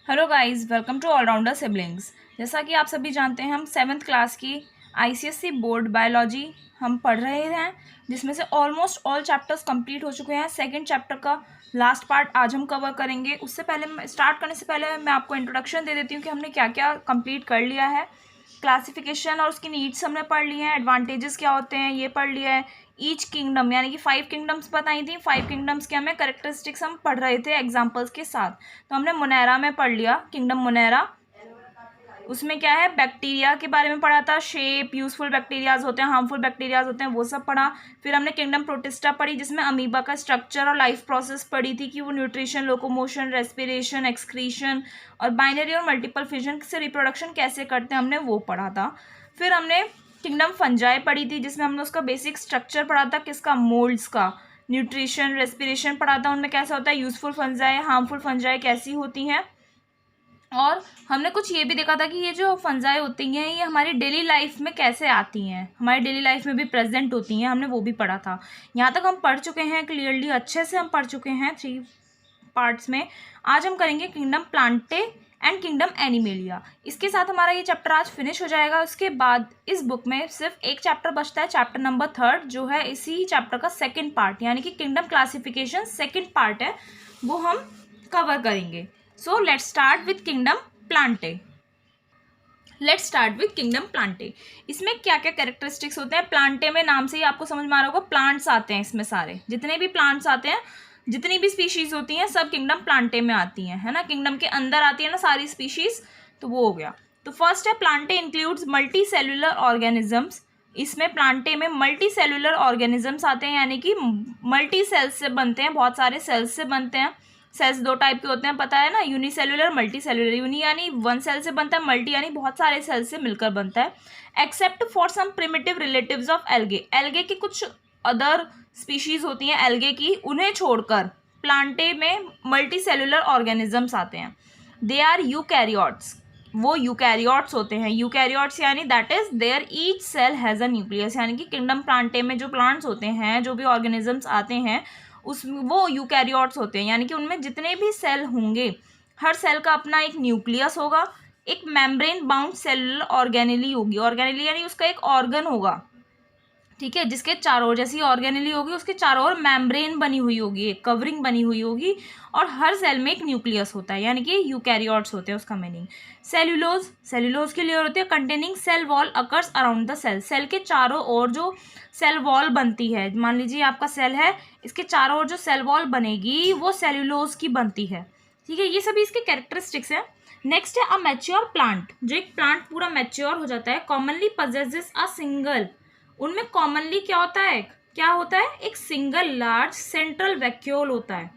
Hello guys, welcome to allrounder siblings. जैसा कि आप सभी जानते हैं, हम 7th क्लास की आईसीएसई बोर्ड बायोलॉजी हम पढ़ रहे हैं, जिसमें से ऑलमोस्ट ऑल चैप्टर्स कंप्लीट हो चुके हैं। सेकंड चैप्टर का लास्ट पार्ट आज हम कवर करेंगे। उससे पहले स्टार्ट करने से पहले मैं आपको इंट्रोडक्शन दे देती हूँ कि हमने क्या क्या कंप्लीट कर लिया है। क्लासिफिकेशन और उसकी नीड्स हमने पढ़ ली हैं, एडवांटेजेस क्या होते हैं ये पढ़ लिया है। ईच किंगडम यानी कि 5 किंगडम्स बताई थी, 5 किंगडम्स के हमें करेक्टरिस्टिक्स हम पढ़ रहे थे एग्जांपल्स के साथ। तो हमने मोनेरा में पढ़ लिया, किंगडम मोनेरा। उसमें क्या है, बैक्टीरिया के बारे में पढ़ा था, शेप, यूजफुल बैक्टीरियाज होते हैं, हार्मफुल बैक्टीरियाज होते हैं, वो सब पढ़ा। फिर हमने किंगडम प्रोटिस्टा पढ़ी, जिसमें अमीबा का स्ट्रक्चर और लाइफ प्रोसेस पढ़ी थी कि वो न्यूट्रिशन, लोकोमोशन, रेस्पिरेशन, एक्सक्रीशन और बाइनरी और मल्टीपल फिजन से रिप्रोडक्शन कैसे करते हैं, हमने वो पढ़ा था। फिर हमने किंगडम फंजाई पढ़ी थी, जिसमें हमने उसका बेसिक स्ट्रक्चर पढ़ा था, किसका, मोल्ड्स का। न्यूट्रिशन, रेस्पिरेशन पढ़ा था, उनमें कैसा होता है, यूजफुल फंजाई, हार्मफुल फंजाई कैसी होती हैं। और हमने कुछ ये भी देखा था कि ये जो फंजाई होती हैं ये हमारी डेली लाइफ में कैसे आती हैं, हमारी डेली लाइफ में भी प्रेजेंट होती हैं, हमने वो भी पढ़ा था। यहाँ तक हम पढ़ चुके हैं क्लियरली, अच्छे से हम पढ़ चुके हैं 3 पार्ट्स में। आज हम करेंगे kingdom Plantae and kingdom animalia. इसके साथ हमारा ये चैप्टर आज फिनिश हो जाएगा। उसके बाद इस बुक में सिर्फ एक चैप्टर बचता है, चैप्टर नंबर 3, जो है इसी चैप्टर का सेकेंड पार्ट, यानी कि किंगडम क्लासिफिकेशन सेकेंड पार्ट है, वो हम कवर करेंगे। So let's start with kingdom Plantae. इसमें क्या क्या कैरेक्टरिस्टिक्स होते हैं प्लांटे में, नाम से ही आपको समझ में आ रहा होगा, प्लांट्स आते हैं इसमें, सारे जितने भी प्लांट्स आते हैं, जितनी भी स्पीशीज होती हैं, सब किंगडम प्लांटे में आती हैं, है ना। किंगडम के अंदर आती है ना सारी स्पीशीज, तो वो हो गया। तो फर्स्ट है, Plantae includes multi cellular organisms. इसमें प्लांटे में मल्टी सेल्यूलर ऑर्गेनिजम्स आते हैं, यानी कि मल्टी सेल्स से बनते हैं, बहुत सारे सेल्स से बनते हैं। सेल्स 2 टाइप के होते हैं, पता है ना, यूनिसेल्युलर, मल्टी सेल्युलर। यूनि यानी 1 सेल से बनता है, मल्टी यानी बहुत सारे सेल से मिलकर बनता है। Except for some primitive relatives of algae, algae की कुछ अदर स्पीशीज होती हैं एल्गे की, उन्हें छोड़कर प्लांटे में मल्टी सेल्युलर ऑर्गेनिजम्स आते हैं। दे आर यूकैरियोट्स, वो यूकैरियोट्स होते हैं। यूकैरियोट्स यानी that is there each cell has a nucleus, यानी कि किंगडम प्लांटे में जो प्लांट्स होते हैं, जो भी ऑर्गेनिजम्स आते हैं, उस वो यूकैरियोट्स होते हैं, यानी कि उनमें जितने भी सेल होंगे, हर सेल का अपना एक न्यूक्लियस होगा, एक मेम्ब्रेन बाउंड सेलुलर ऑर्गेनेली होगी। ऑर्गेनेली यानी उसका एक ऑर्गन होगा, ठीक है, जिसके चारों ओर, जैसी ऑर्गेनेली होगी उसके चारों ओर मेम्ब्रेन बनी हुई होगी, एक कवरिंग बनी हुई होगी, और हर सेल में एक न्यूक्लियस होता है, यानी कि यूकैरियोट्स होते हैं, उसका मीनिंग। सेल्यूलोज, सेल्यूलोज की लेयर होती है containing cell wall occurs around the cell, cell के चारों ओर जो सेल वॉल बनती है, मान लीजिए आपका सेल है, इसके चारों ओर जो सेल वॉल बनेगी वो सेल्यूलोज की बनती है, ठीक है। ये सभी इसके कैरेक्टरिस्टिक्स हैं। नेक्स्ट है अ मैच्योर प्लांट, जो एक प्लांट पूरा मैच्योर हो जाता है, कॉमनली पजेसेस अ सिंगल, उनमें कॉमनली क्या होता है, एक सिंगल लार्ज सेंट्रल वैक्यूल होता है।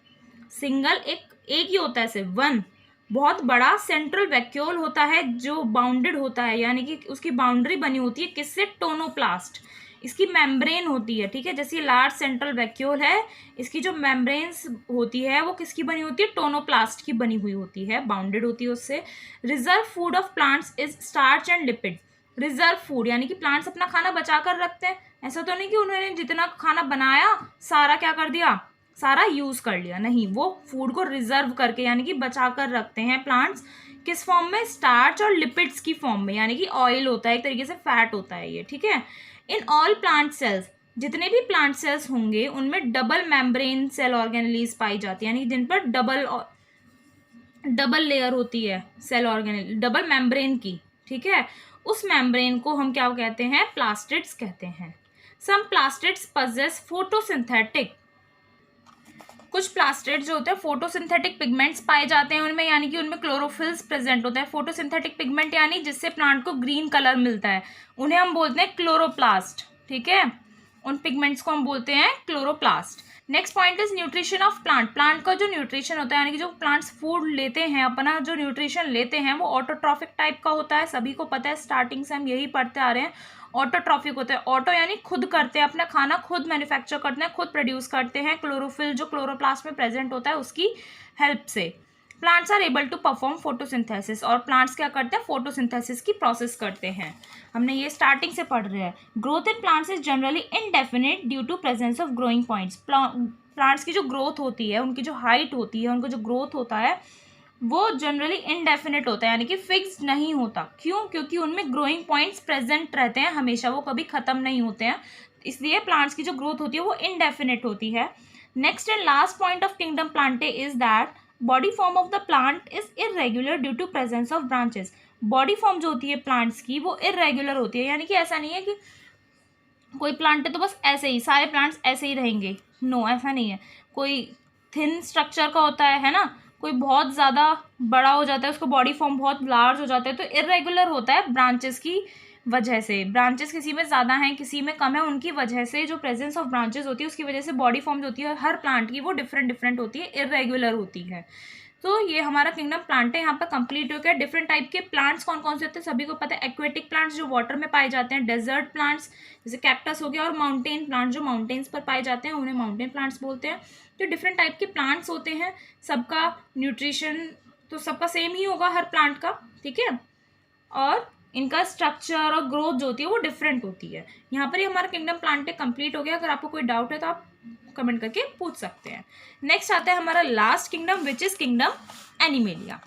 सिंगल एक ही होता है, सिर्फ 1 बहुत बड़ा सेंट्रल वैक्यूल होता है, जो बाउंडेड होता है, यानी कि उसकी बाउंड्री बनी होती है किससे, टोनोप्लास्ट, इसकी मेम्ब्रेन होती है, ठीक है। जैसे लार्ज सेंट्रल वैक्यूल है, इसकी जो मेम्ब्रेन्स होती है वो किसकी बनी होती है, टोनोप्लास्ट की बनी हुई होती है, बाउंडेड होती है उससे। Reserve food of plants is starch and lipid, reserve food यानी कि प्लांट्स अपना खाना बचा कर रखते हैं, ऐसा तो नहीं कि उन्होंने जितना खाना बनाया सारा क्या कर दिया, सारा यूज कर लिया, नहीं, वो फूड को रिजर्व करके यानी कि बचा कर रखते हैं प्लांट्स, किस फॉर्म में, स्टार्च और लिपिड्स की फॉर्म में, यानी कि ऑयल होता है, एक तरीके से फैट होता है ये, ठीक है। इन ऑल प्लांट सेल्स, जितने भी प्लांट सेल्स होंगे उनमें डबल मेम्ब्रेन सेल ऑर्गेनेलीज पाई जाती है, यानी जिन पर डबल लेयर होती है सेल ऑर्गेनेल, डबल मेम्ब्रेन की, ठीक है। उस मेम्ब्रेन को हम क्या कहते हैं, प्लास्टिड्स कहते हैं। सम प्लास्टिड्स पजेस फोटोसिंथेटिक, कुछ प्लास्टिड्स जो होते हैं फोटोसिंथेटिक पिगमेंट्स पाए जाते हैं उनमें, यानी कि उनमें क्लोरोफिल्स प्रेजेंट होता है। फोटोसिंथेटिक पिगमेंट यानी जिससे प्लांट को ग्रीन कलर मिलता है, उन्हें हम बोलते हैं क्लोरोप्लास्ट, ठीक है, उन पिगमेंट्स को हम बोलते हैं chloroplast. Next point is nutrition of plant, plant का जो न्यूट्रिशन होता है, यानी कि जो प्लांट्स फूड लेते हैं, अपना जो न्यूट्रिशन लेते हैं, वो ऑटोट्रॉफिक टाइप का होता है, सभी को पता है, स्टार्टिंग से हम यही पढ़ते आ रहे हैं। ऑटोट्रॉफिक होते हैं, ऑटो यानी खुद करते हैं, अपना खाना खुद मैन्युफैक्चर करते हैं, खुद प्रोड्यूस करते हैं, क्लोरोफिल जो क्लोरोप्लास्ट में प्रेजेंट होता है उसकी हेल्प से। Plants are able to perform photosynthesis, और प्लांट्स क्या करते हैं, फोटोसिंथेसिस की प्रोसेस करते हैं, हमने ये स्टार्टिंग से पढ़ रहे हैं। Growth in plants is generally indefinite due to presence of growing points, plants की जो ग्रोथ होती है, उनकी जो हाइट होती है, उनका जो ग्रोथ होता है, वो जनरली इनडेफिनेट होता है, यानी कि फिक्स्ड नहीं होता। क्यों? क्योंकि उनमें ग्रोइंग पॉइंट्स प्रेजेंट रहते हैं हमेशा, वो कभी ख़त्म नहीं होते हैं, इसलिए प्लांट्स की जो ग्रोथ होती है वो इनडेफिनेट होती है। Next and last point of kingdom plantae is that body form of the plant is irregular due to presence of branches. Body form जो होती है प्लांट्स की वो इरेगुलर होती है, यानी कि ऐसा नहीं है कि कोई प्लांट है तो बस ऐसे ही सारे प्लांट्स ऐसे ही रहेंगे, नो ऐसा नहीं है। कोई थिन स्ट्रक्चर का होता है ना, कोई बहुत ज़्यादा बड़ा हो जाता है, उसका बॉडी फॉर्म बहुत लार्ज हो जाता है, तो इरेगुलर होता है ब्रांचेस की वजह से। ब्रांचेस किसी में ज़्यादा हैं किसी में कम है, उनकी वजह से जो प्रेजेंस ऑफ ब्रांचेस होती है उसकी वजह से बॉडी फॉर्म जो होती है हर प्लांट की वो डिफरेंट डिफरेंट होती है, इरेगुलर होती है। तो ये हमारा किंगडम प्लांट है यहाँ पर कंप्लीट हो गया। डिफरेंट टाइप के प्लांट्स कौन कौन से होते हैं सभी को पता है। एक्वेटिक प्लांट्स जो वाटर में पाए जाते हैं, डेजर्ट प्लांट्स जैसे कैक्टस हो गया, और माउंटेन प्लांट्स जो माउंटेन्स पर पाए जाते हैं उन्हें माउंटेन प्लांट्स बोलते हैं। तो डिफरेंट टाइप के प्लांट्स होते हैं, सबका न्यूट्रिशन तो सबका सेम ही होगा हर प्लांट का, ठीक है, और इनका स्ट्रक्चर और ग्रोथ जो होती है वो डिफरेंट होती है। यहाँ पर ही हमारा किंगडम प्लांट कंप्लीट हो गया। अगर आपको कोई डाउट है तो आप कमेंट करके पूछ सकते हैं। नेक्स्ट आता है हमारा last kingdom which is kingdom animalia.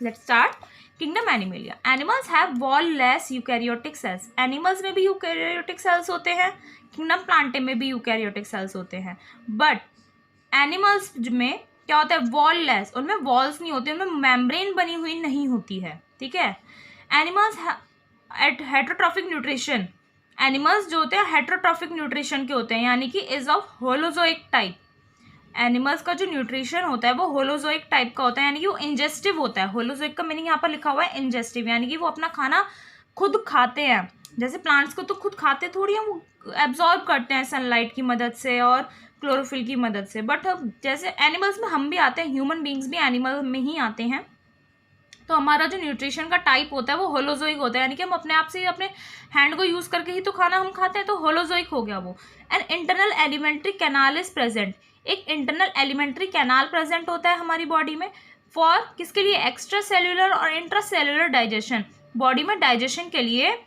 Let's start kingdom animalia. Animals have wall-less eukaryotic cells. Animals में भी यूकैरियोटिक सेल्स होते हैं, किंगडम प्लांटे में भी यूकैरियोटिक सेल्स होते हैं, बट एनिमल्स में क्या होता है वॉल-लेस, उनमें वॉल्स नहीं होते, उनमें मेम्ब्रेन बनी हुई नहीं होती है, ठीक है। Animals at heterotrophic nutrition, animals जो होते हैं हेटरोट्रॉफिक न्यूट्रिशन के होते हैं, यानी कि is of holozoic type. Animals का जो न्यूट्रिशन होता है वो होलोजोइक टाइप का होता है, यानी कि वो इंजेस्टिव होता है। होलोजोइक का मीनिंग यहाँ पर लिखा हुआ है इंजेस्टिव, यानी कि वो अपना खाना खुद खाते हैं। जैसे प्लांट्स को तो खुद खाते थोड़ी हैं, वो एब्जॉर्ब करते हैं सनलाइट की मदद से और क्लोरोफिल की मदद से। बट जैसे एनिमल्स में हम भी आते हैं, ह्यूमन बींग्स भी एनिमल में ही आते हैं, तो हमारा जो न्यूट्रिशन का टाइप होता है वो होलोजोइक होता है, यानी कि हम अपने आप से ही अपने हैंड को यूज़ करके ही तो खाना हम खाते हैं, तो होलोजोइक हो गया वो। And internal alimentary canal is present, एक इंटरनल एलिमेंट्री कैनाल प्रेजेंट होता है हमारी बॉडी में फॉर किसके लिए, एक्स्ट्रा सेल्यूलर और इंट्रा सेल्यूलर डाइजेशन। बॉडी में डाइजेशन के लिए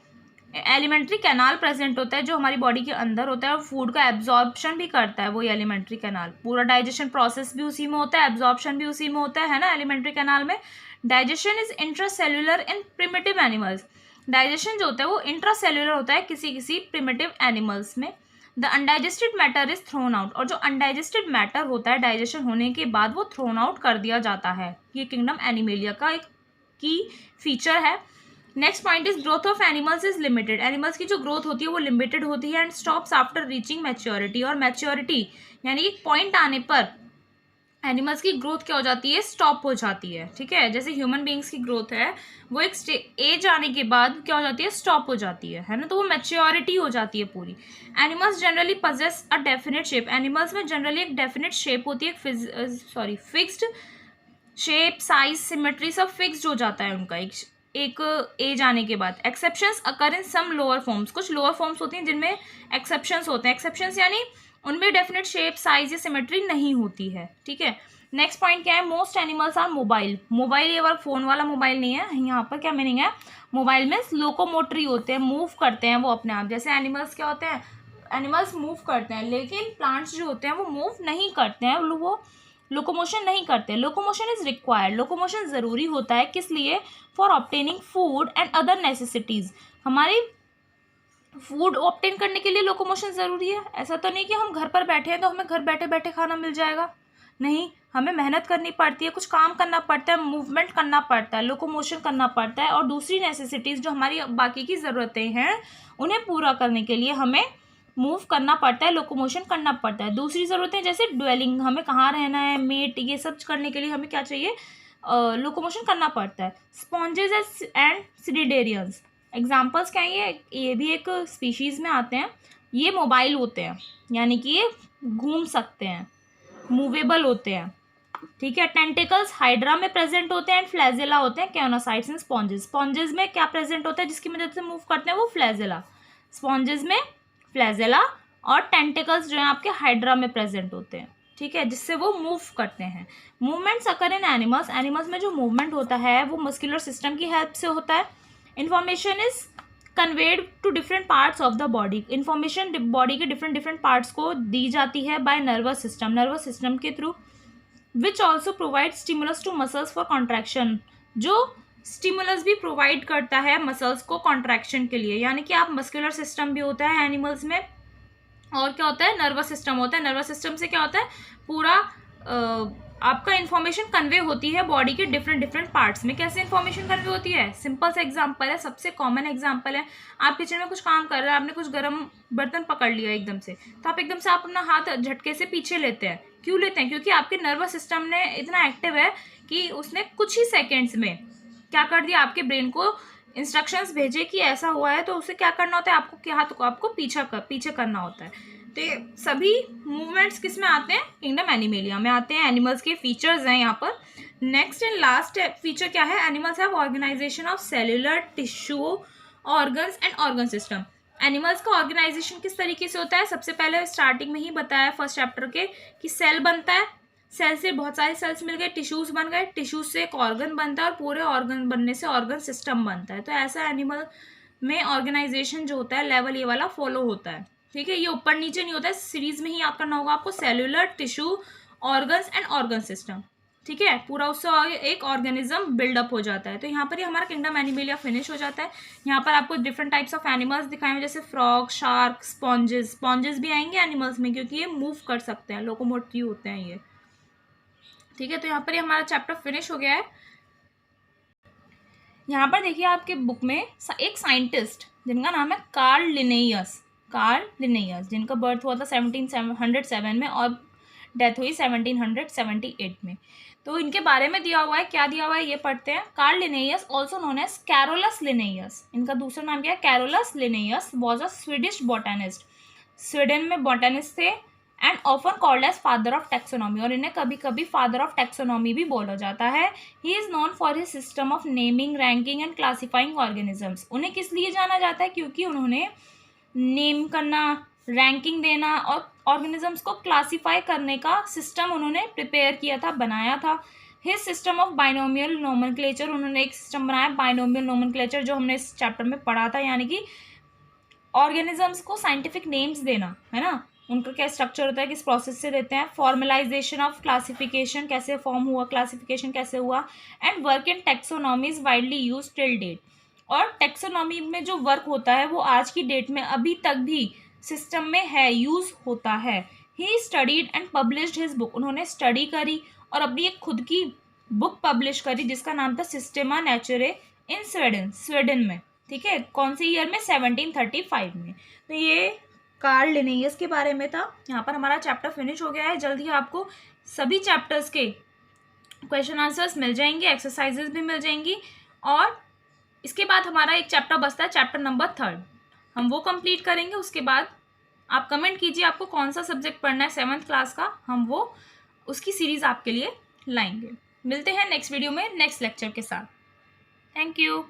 एलिमेंट्री कैनाल प्रेजेंट होता है जो हमारी बॉडी के अंदर होता है, और फूड का एब्जॉर्प्शन भी करता है वो एलिमेंट्री कैनाल। पूरा डाइजेशन प्रोसेस भी उसी में होता है, एब्जॉर्प्शन भी उसी में होता है ना एलिमेंट्री कैनाल में। Digestion is intracellular in primitive animals, digestion जो होता है वो इंट्रासेल्यूलर होता है किसी किसी प्रिमिटिव एनिमल्स में। The undigested matter is thrown out, और जो अनडाइजेस्टेड मैटर होता है डाइजेशन होने के बाद वो थ्रोन आउट कर दिया जाता है। ये किंगडम एनिमेलिया का एक की फीचर है। Next point is growth of animals is limited, animals की जो ग्रोथ होती है वो लिमिटेड होती है and stops after reaching maturity, और मैच्योरिटी यानी एक पॉइंट आने पर एनिमल्स की ग्रोथ क्या हो जाती है, स्टॉप हो जाती है, ठीक है। जैसे ह्यूमन बींग्स की ग्रोथ है वो एक एज आने के बाद क्या हो जाती है, स्टॉप हो जाती है ना, तो वो मैच्योरिटी हो जाती है पूरी। Animals generally possess a definite shape, animals में जनरली एक डेफिनेट शेप होती है, फिक्स्ड शेप, साइज, सिमेट्री सब फिक्स्ड हो जाता है उनका एक एज आने के बाद। Exceptions occur in some lower forms, कुछ लोअर फॉर्म्स होती हैं जिनमें एक्सेप्शंस होते हैं। एक्सेप्शंस यानी उनमें डेफिनेट शेप, साइज या सिमेट्री नहीं होती है, ठीक है। नेक्स्ट पॉइंट क्या है, most animals are mobile. Mobile ये वाला फोन वाला मोबाइल नहीं है, यहाँ पर क्या मीनिंग है, मोबाइल में लोकोमोटरी होते हैं, मूव करते हैं वो अपने आप। जैसे एनिमल्स क्या होते हैं, एनिमल्स मूव करते हैं, लेकिन प्लांट्स जो होते हैं वो मूव नहीं करते हैं, वो लोकोमोशन नहीं करते। लोकोमोशन इज रिक्वायर्ड, लोकोमोशन ज़रूरी होता है किस लिए, for obtaining food and other necessities. हमारी फूड ऑब्टेन करने के लिए लोकोमोशन ज़रूरी है। ऐसा तो नहीं कि हम घर पर बैठे हैं तो हमें घर बैठे बैठे खाना मिल जाएगा, नहीं, हमें मेहनत करनी पड़ती है, कुछ काम करना पड़ता है, मूवमेंट करना पड़ता है, लोकोमोशन करना पड़ता है, और दूसरी नेसेसिटीज़ जो हमारी बाकी की ज़रूरतें हैं उन्हें पूरा करने के लिए हमें मूव करना पड़ता है, लोकोमोशन करना पड़ता है। दूसरी ज़रूरतें जैसे ड्वेलिंग, हमें कहाँ रहना है, मेट, ये सब करने के लिए हमें क्या चाहिए, लोकोमोशन करना पड़ता है। स्पॉन्जेस एंड सिडिडेरियंस, एग्जाम्पल्स क्या है, ये भी एक स्पीशीज़ में आते हैं। ये मोबाइल होते हैं, यानी कि ये घूम सकते हैं, मूवेबल होते हैं, ठीक है। टेंटिकल्स हाइड्रा में प्रेजेंट होते हैं एंड फ्लैजेला होते हैं कैनोसाइट्स एंड स्पॉन्जेस। स्पॉन्जेस में क्या प्रेजेंट होता है जिसकी मदद से मूव करते हैं, वो फ्लैजेला। स्पॉन्जेस में फ्लैजेला, और टेंटिकल्स जो है आपके हाइड्रा में प्रेजेंट होते हैं, ठीक है, जिससे वो मूव करते हैं। मूवमेंट्स अकर इन एनिमल्स, एनिमल्स में जो मूवमेंट होता है वो मस्कुलर सिस्टम की हेल्प से होता है। Information is conveyed to different parts of the body, information body के डिफरेंट पार्ट्स को दी जाती है by nervous system, nervous system के through. Which also provide stimulus to muscles for contraction, जो स्टिमुलस भी प्रोवाइड करता है मसल्स को कॉन्ट्रैक्शन के लिए। यानी कि आप मस्कुलर सिस्टम भी होता है एनिमल्स में, और क्या होता है, नर्वस सिस्टम होता है। नर्वस सिस्टम से क्या होता है, पूरा आपका इन्फॉर्मेशन कन्वे होती है बॉडी के डिफरेंट डिफरेंट पार्ट्स में। कैसे इन्फॉर्मेशन कन्वे होती है, सिंपल सा एग्जांपल है, सबसे कॉमन एग्जांपल है। आप किचन में कुछ काम कर रहे हैं, आपने कुछ गर्म बर्तन पकड़ लिया एकदम से, तो आप एकदम से आप अपना हाथ झटके से पीछे लेते हैं। क्यों लेते हैं, क्योंकि आपके नर्वस सिस्टम ने इतना एक्टिव है कि उसने कुछ ही सेकेंड्स में क्या कर दिया, आपके ब्रेन को इंस्ट्रक्शंस भेजे कि ऐसा हुआ है, तो उसे क्या करना होता है, आपको क्या हाथ को आपको पीछे करना होता है। तो ये सभी मूवमेंट्स किस में आते हैं, किंगडम एनिमेलिया में आते हैं। एनिमल्स के फीचर्स हैं यहाँ पर। नेक्स्ट एंड लास्ट फीचर क्या है, animals have organisation of cellular tissue organs and organ system. Animals का ऑर्गेनाइजेशन किस तरीके से होता है, सबसे पहले स्टार्टिंग में ही बताया फर्स्ट चैप्टर के कि सेल बनता है, सेल से बहुत सारे सेल्स मिल गए, टिश्यूज बन गए, टिश्यूज से एक ऑर्गन बनता है, और पूरे ऑर्गन बनने से ऑर्गन सिस्टम बनता है। तो ऐसा एनिमल में ऑर्गेनाइजेशन जो होता है लेवल ये वाला फॉलो होता है। ठीक है, ये ऊपर नीचे नहीं होता है, सीरीज में ही याद करना होगा आपको, cellular tissue organs and organ system. ठीक है, पूरा उससे एक ऑर्गेनिज्म बिल्डअप हो जाता है। तो यहाँ पर ही हमारा किंगडम एनिमेलिया फिनिश हो जाता है। यहाँ पर आपको डिफरेंट टाइप्स ऑफ एनिमल्स दिखाए हैं, जैसे फ्रॉग, शार्क, स्पॉन्जेस। स्पॉन्जेस भी आएंगे एनिमल्स में क्योंकि ये मूव कर सकते हैं, लोकोमोटिव होते हैं ये। ठीक है, तो यहाँ पर ही हमारा चैप्टर फिनिश हो गया है। यहाँ पर देखिए आपके बुक में एक साइंटिस्ट जिनका नाम है कार्ल लिनेयस, जिनका बर्थ हुआ था 1707 में और डेथ हुई 1778 में। तो इनके बारे में दिया हुआ है, क्या दिया हुआ है ये पढ़ते हैं। Carl Linnaeus also known as Carolus Linnaeus, इनका दूसरा नाम क्या है, Carolus Linnaeus was a Swedish botanist. Sweden में बॉटनिस्ट थे, and often called as father of taxonomy, और इन्हें कभी कभी फादर ऑफ टैक्सोनॉमी भी बोला जाता है। He is known for his system of naming, ranking and classifying organisms. उन्हें किस लिए जाना जाता है, क्योंकि उन्होंने नेम करना, रैंकिंग देना और ऑर्गेनिजम्स को क्लासीफाई करने का सिस्टम उन्होंने प्रिपेयर किया था, बनाया था। His system of binomial nomenclature, उन्होंने एक सिस्टम बनाया बाइनोमियल नोमेनक्लेचर, जो हमने इस चैप्टर में पढ़ा था, यानी कि ऑर्गेनिजम्स को साइंटिफिक नेम्स देना, है ना, उनका क्या स्ट्रक्चर होता है, किस प्रोसेस से देते हैं। फॉर्मलाइजेशन ऑफ क्लासिफिकेशन, कैसे फॉर्म हुआ, क्लासिफिकेशन कैसे हुआ। And work in taxonomy is widely use till date, और टैक्सोनॉमी में जो वर्क होता है वो आज की डेट में अभी तक भी सिस्टम में है, यूज होता है। He studied and published his book, उन्होंने स्टडी करी और अपनी एक खुद की बुक पब्लिश करी जिसका नाम था सिस्टेमा नेचुरे इन स्वीडन में। ठीक है, कौन से ईयर में, 1735 में। तो ये कार्ल लिनेयस के बारे में था। यहाँ पर हमारा चैप्टर फिनिश हो गया है। जल्द ही आपको सभी चैप्टर्स के क्वेश्चन आंसर्स मिल जाएंगे, एक्सरसाइजेस भी मिल जाएंगी, और इसके बाद हमारा एक चैप्टर बचता है, चैप्टर नंबर 3, हम वो कंप्लीट करेंगे। उसके बाद आप कमेंट कीजिए आपको कौन सा सब्जेक्ट पढ़ना है 7th क्लास का, हम वो उसकी सीरीज आपके लिए लाएंगे। मिलते हैं नेक्स्ट वीडियो में नेक्स्ट लेक्चर के साथ। Thank you.